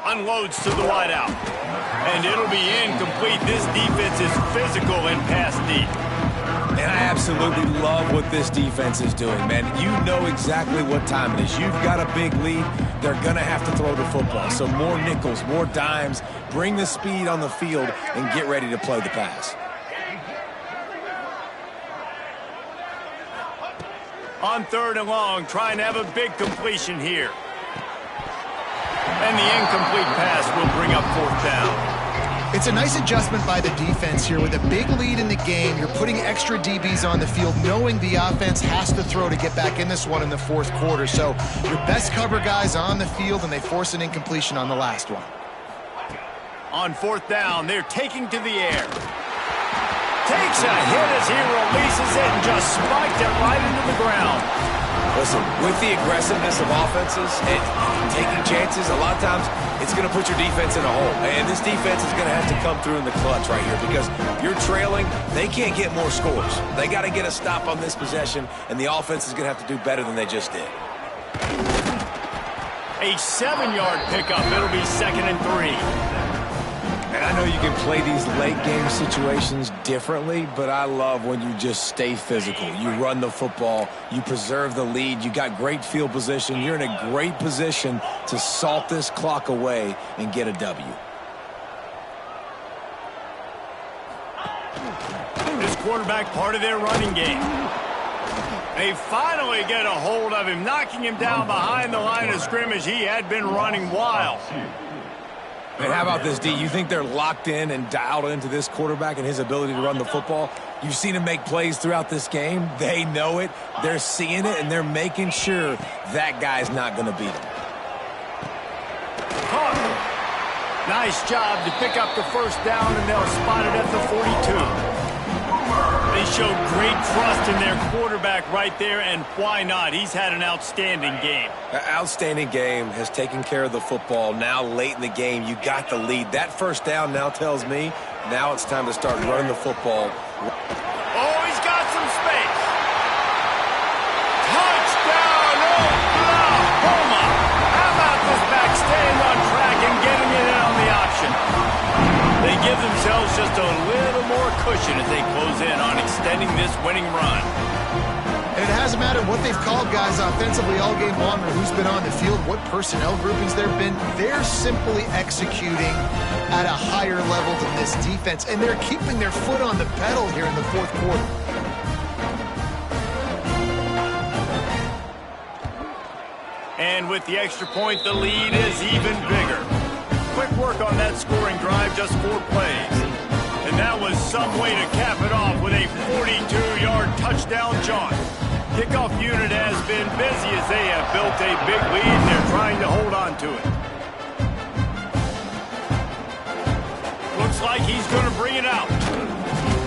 Unloads to the wideout. And it'll be incomplete. This defense is physical and pass deep. And I absolutely love what this defense is doing, man. You know exactly what time it is. You've got a big lead. They're going to have to throw the football. So more nickels, more dimes. Bring the speed on the field and get ready to play the pass. On third and long, trying to have a big completion here. And the incomplete pass will bring up fourth down. It's a nice adjustment by the defense here. With a big lead in the game, you're putting extra DBs on the field, knowing the offense has to throw to get back in this one in the fourth quarter. So your best cover guys on the field, and they force an incompletion on the last one. On fourth down, they're taking to the air. Takes a hit as he releases it and just spiked it right into the ground. Listen, with the aggressiveness of offenses and taking chances, a lot of times it's going to put your defense in a hole. And this defense is going to have to come through in the clutch right here because you're trailing. They can't get more scores. They got to get a stop on this possession, and the offense is going to have to do better than they just did. A 7-yard pickup. It'll be 2nd and 3. And I know you can play these late-game situations differently, but I love when you just stay physical. You run the football. You preserve the lead. You got great field position. You're in a great position to salt this clock away and get a W. This quarterback part of their running game. They finally get a hold of him, knocking him down behind the line of scrimmage. He had been running wild. And how about this, D? You think they're locked in and dialed into this quarterback and his ability to run the football? You've seen him make plays throughout this game. They know it. They're seeing it, and they're making sure that guy's not going to beat him. Nice job to pick up the first down, and they'll spot it at the 42. They showed great trust in their quarterback right there, and why not? He's had an outstanding game. An outstanding game, has taken care of the football. Now late in the game, you got the lead. That first down now tells me now it's time to start running the football. Oh, he's got some space. Touchdown, Oklahoma. How about this back staying on track and getting it in on the option? They give themselves just a little more cushion as they close in on extending this winning run. And it hasn't mattered what they've called guys offensively all game long or who's been on the field, what personnel groupings there have been. They're simply executing at a higher level than this defense, and they're keeping their foot on the pedal here in the fourth quarter. And with the extra point, the lead is even bigger. Quick work on that scoring drive, just 4 plays. And that was some way to cap it off with a 42-yard touchdown jaunt. Kickoff unit has been busy as they have built a big lead, and they're trying to hold on to it. Looks like he's going to bring it out.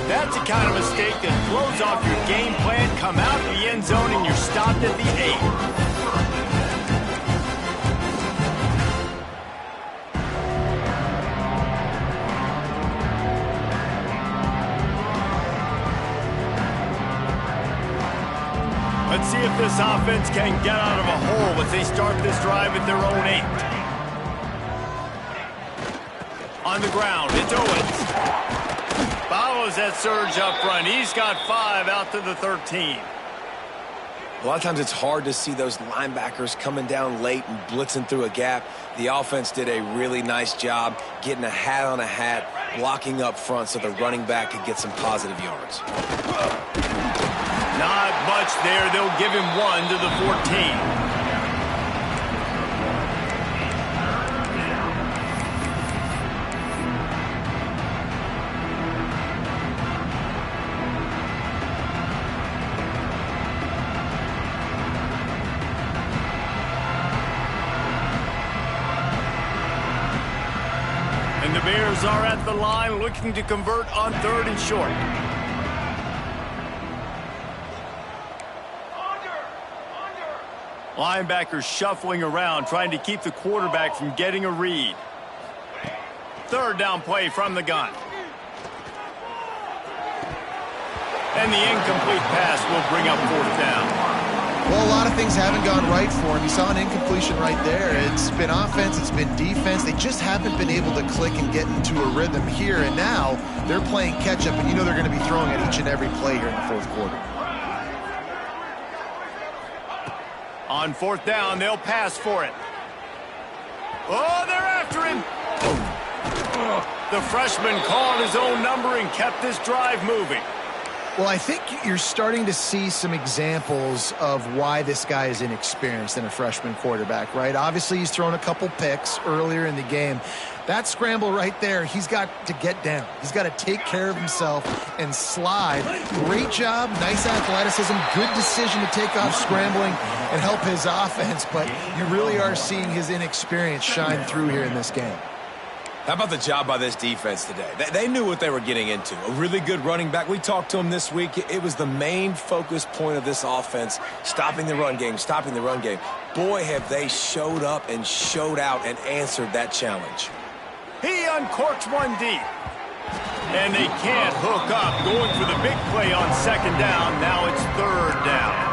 That's the kind of mistake that throws off your game plan. Come out of the end zone, and you're stopped at the 8. Let's see if this offense can get out of a hole as they start this drive at their own 8. On the ground, it's Owens. Follows that surge up front. He's got 5 out to the 13. A lot of times it's hard to see those linebackers coming down late and blitzing through a gap. The offense did a really nice job getting a hat on a hat, blocking up front so the running back could get some positive yards. Not much there. They'll give him 1 to the 14. And the Bears are at the line looking to convert on 3rd and short. Linebackers shuffling around, trying to keep the quarterback from getting a read. 3rd down play from the gun. And the incomplete pass will bring up 4th down. Well, a lot of things haven't gone right for him. You saw an incompletion right there. It's been offense, it's been defense. They just haven't been able to click and get into a rhythm here. And now they're playing catch-up, and you know they're going to be throwing at each and every play here in the 4th quarter. On 4th down, they'll pass for it. Oh, they're after him. The freshman called his own number and kept this drive moving. Well, I think you're starting to see some examples of why this guy is inexperienced in a freshman quarterback, right? Obviously, he's thrown a couple picks earlier in the game. That scramble right there, he's got to get down. He's got to take care of himself and slide. Great job, nice athleticism, good decision to take off scrambling and help his offense, but you really are seeing his inexperience shine through here in this game. How about the job by this defense today? They knew what they were getting into. A really good running back. We talked to him this week. It was the main focus point of this offense, stopping the run game, stopping the run game. Boy, have they showed up and showed out and answered that challenge. He uncorks one deep. And they can't hook up. Going for the big play on 2nd down. Now it's 3rd down.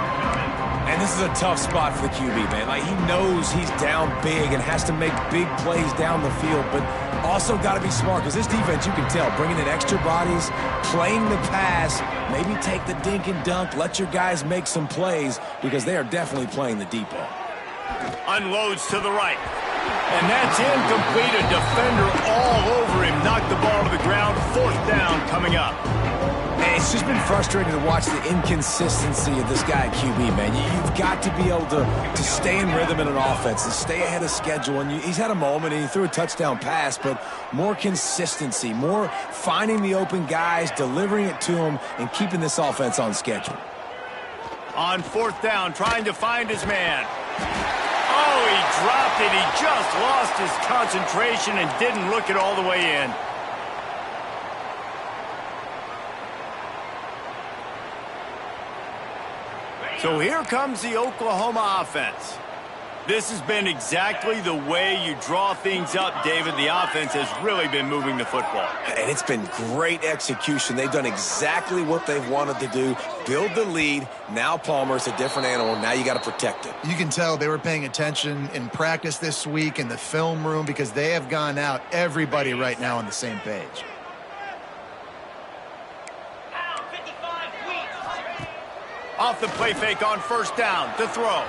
And this is a tough spot for the QB, man. Like, he knows he's down big and has to make big plays down the field, but also got to be smart because this defense, you can tell, bringing in extra bodies, playing the pass, maybe take the dink and dunk, let your guys make some plays because they are definitely playing the deep ball. Unloads to the right. And that's incomplete. A defender all over him. Knocked the ball to the ground. 4th down coming up. Man, it's just been frustrating to watch the inconsistency of this guy at QB, man. You've got to be able to stay in rhythm in an offense and stay ahead of schedule. And he's had a moment, and he threw a touchdown pass, but more consistency, more finding the open guys, delivering it to them, and keeping this offense on schedule. On 4th down, trying to find his man. Oh, he dropped it. He just lost his concentration and didn't look it all the way in. So here comes the Oklahoma offense. This has been exactly the way you draw things up, David. The offense has really been moving the football. And it's been great execution. They've done exactly what they've wanted to do. Build the lead. Now Palmer's a different animal. Now you got to protect it. You can tell they were paying attention in practice this week in the film room because they have gone out, everybody right now on the same page. Off the play fake on 1st down to throw.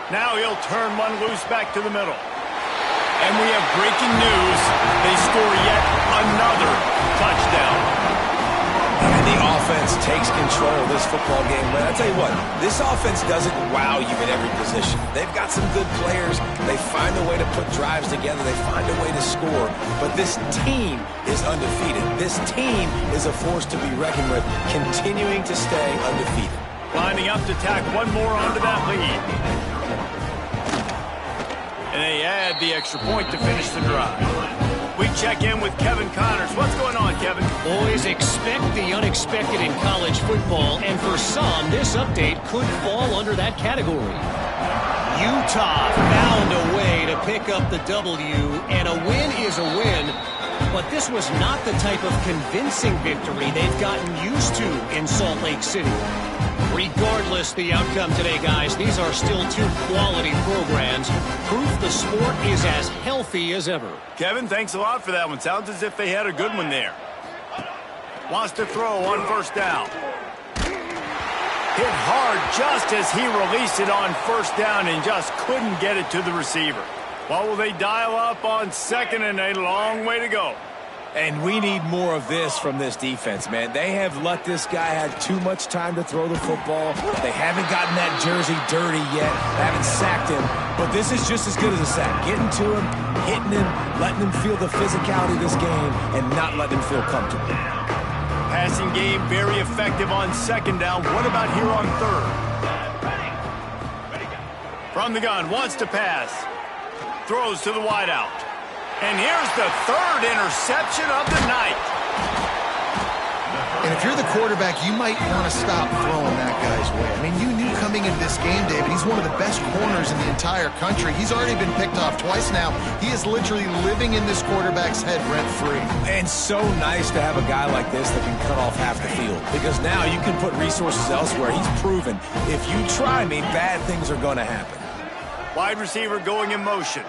Now he'll turn one loose back to the middle. And we have breaking news. They score yet another touchdown. And the offense takes control of this football game. But I tell you what, this offense doesn't wow you at every position. They've got some good players. They find a way to put drives together. They find a way to score. But this team is undefeated. This team is a force to be reckoned with, continuing to stay undefeated. Lining up to tack one more onto that lead. And they add the extra point to finish the drive. We check in with Kevin Connors. What's going on, Kevin? Boys, expect the unexpected in college football, and for some, this update could fall under that category. Utah found a way to pick up the W, and a win is a win, but this was not the type of convincing victory they've gotten used to in Salt Lake City. Regardless the outcome today, guys, these are still two quality programs. Proof the sport is as healthy as ever. Kevin, thanks a lot for that one. Sounds as if they had a good one there. Wants to throw on 1st down. Hit hard just as he released it on 1st down and just couldn't get it to the receiver. What will they dial up on 2nd and a long way to go? And we need more of this from this defense, man. They have let this guy have too much time to throw the football. They haven't gotten that jersey dirty yet. They haven't sacked him. But this is just as good as a sack. Getting to him, hitting him, letting him feel the physicality of this game, and not letting him feel comfortable. Passing game very effective on second down. What about here on third? From the gun, wants to pass. Throws to the wideout. And here's the third interception of the night. And if you're the quarterback, you might want to stop throwing that guy's way. I mean, you knew coming into this game, David, he's one of the best corners in the entire country. He's already been picked off twice now. He is literally living in this quarterback's head rent-free. And so nice to have a guy like this that can cut off half the field. Because now you can put resources elsewhere. He's proven if you try me, bad things are going to happen. Wide receiver going in motion.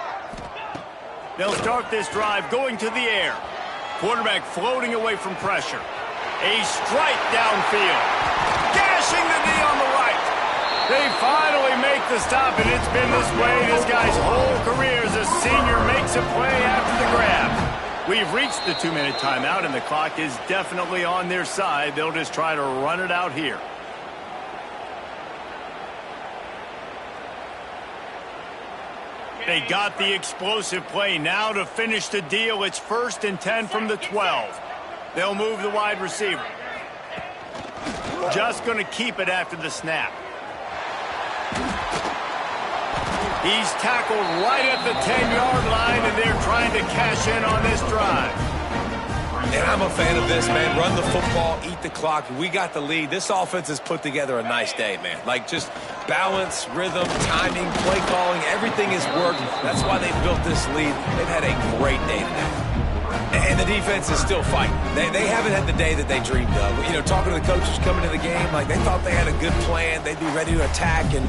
They'll start this drive going to the air. Quarterback floating away from pressure. A strike downfield. Gashing the knee on the right. They finally make the stop, and it's been this way this guy's whole career as a senior makes a play after the grab. We've reached the 2-minute timeout, and the clock is definitely on their side. They'll just try to run it out here. They got the explosive play. Now to finish the deal, it's 1st and 10 from the 12. They'll move the wide receiver. Just going to keep it after the snap. He's tackled right at the 10-yard line, and they're trying to cash in on this drive. And I'm a fan of this, man. Run the football, eat the clock. We got the lead. This offense has put together a nice day, man. Like, just balance, rhythm, timing, play calling, everything has worked. That's why they built this lead. They've had a great day today. And the defense is still fighting. They haven't had the day that they dreamed of. You know, talking to the coaches coming to the game, like they thought they had a good plan. They'd be ready to attack and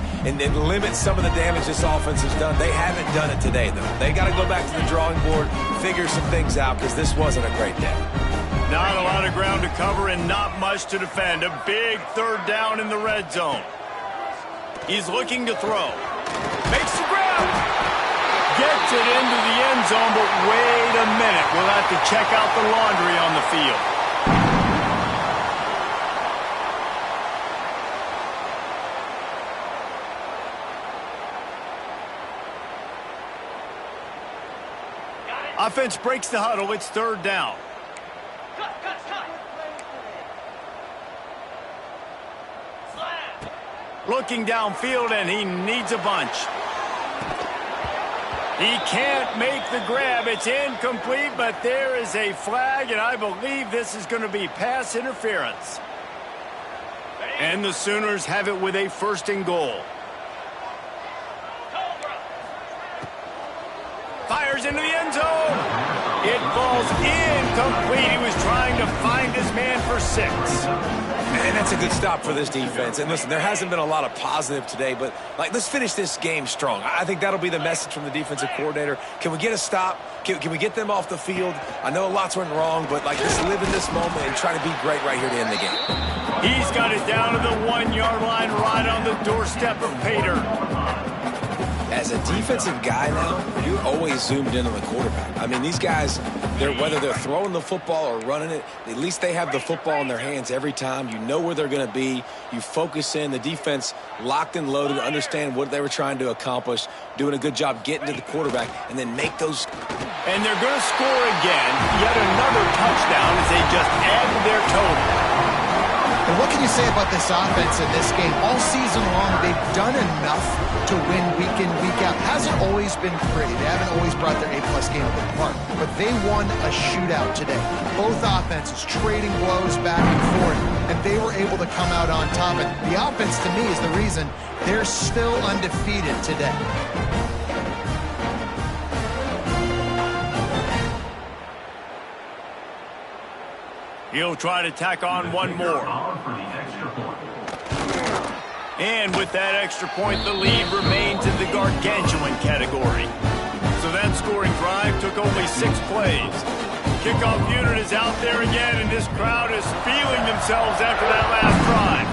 limit some of the damage this offense has done. They haven't done it today, though. They got to go back to the drawing board, figure some things out, because this wasn't a great day. Not a lot of ground to cover and not much to defend. A big third down in the red zone. He's looking to throw. Makes the grab. Gets it into the end zone, but wait a minute. We'll have to check out the laundry on the field. Offense breaks the huddle. It's third down. Looking downfield, and he needs a bunch. He can't make the grab. It's incomplete, but there is a flag, and I believe this is going to be pass interference. And the Sooners have it with a 1st and goal. Fires into the end zone. It falls incomplete. He was trying to find his man for 6. And that's a good stop for this defense. And listen, there hasn't been a lot of positive today, but like, let's finish this game strong. I think that'll be the message from the defensive coordinator. Can we get a stop? Can we get them off the field? I know lots went wrong, but like, let's live in this moment and try to be great right here to end the game. He's got it down to the 1-yard line, right on the doorstep of Pater. As a defensive guy now, you're always zoomed in on the quarterback. I mean, these guys, whether they're throwing the football or running it, at least they have the football in their hands every time. You know where they're going to be. You focus in. The defense locked and loaded, understand what they were trying to accomplish, doing a good job getting to the quarterback, and then make those. And they're going to score again. Yet another touchdown as they just add to their total. And what can you say about this offense in this game? All season long, they've done enough to win week in, week out. Hasn't always been pretty. They haven't always brought their A-plus game to the park. But they won a shootout today. Both offenses trading blows back and forth, and they were able to come out on top. And the offense, to me, is the reason they're still undefeated today. He'll try to tack on one more. And with that extra point, the lead remains in the gargantuan category. So that scoring drive took only 6 plays. Kickoff unit is out there again, and this crowd is feeling themselves after that last drive.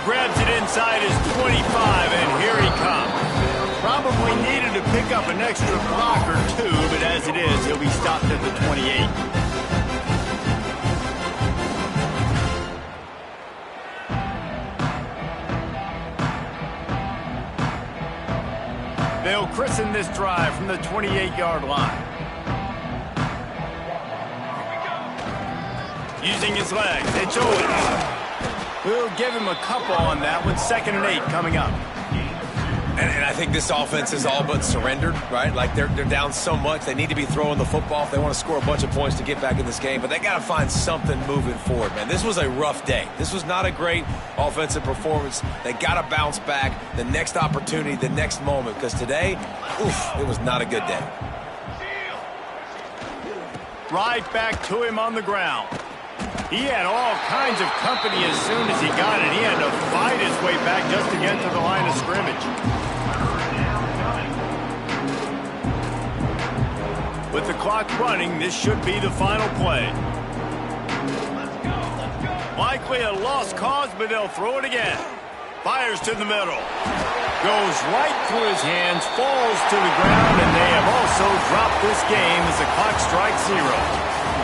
Grabs it inside his 25, and here he comes. probably needed to pick up an extra block or two, but as it is, he'll be stopped at the 28. They'll christen this drive from the 28-yard line. Using his legs, it's Owens. We'll give him a couple on that one. 2nd and 8 coming up. And I think this offense is all but surrendered, right? Like they're down so much. They need to be throwing the football if they want to score a bunch of points to get back in this game. But they got to find something moving forward, man. This was a rough day. This was not a great offensive performance. They got to bounce back the next opportunity, the next moment. Because today, it was not a good day. Right back to him on the ground. He had all kinds of company as soon as he got it. He had to fight his way back just to get to the line of scrimmage. With the clock running, this should be the final play. Likely a lost cause, but they'll throw it again. Fires to the middle. Goes right through his hands, falls to the ground, and they have also dropped this game as the clock strikes 0.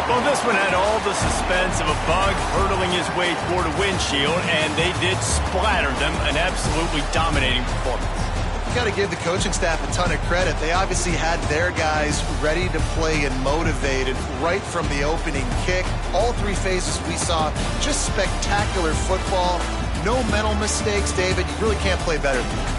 Well, this one had all the suspense of a bug hurtling his way toward a windshield, and they did splatter them. An absolutely dominating performance. You got to give the coaching staff a ton of credit. They obviously had their guys ready to play and motivated right from the opening kick. All 3 phases we saw, just spectacular football. No mental mistakes, David. You really can't play better than that.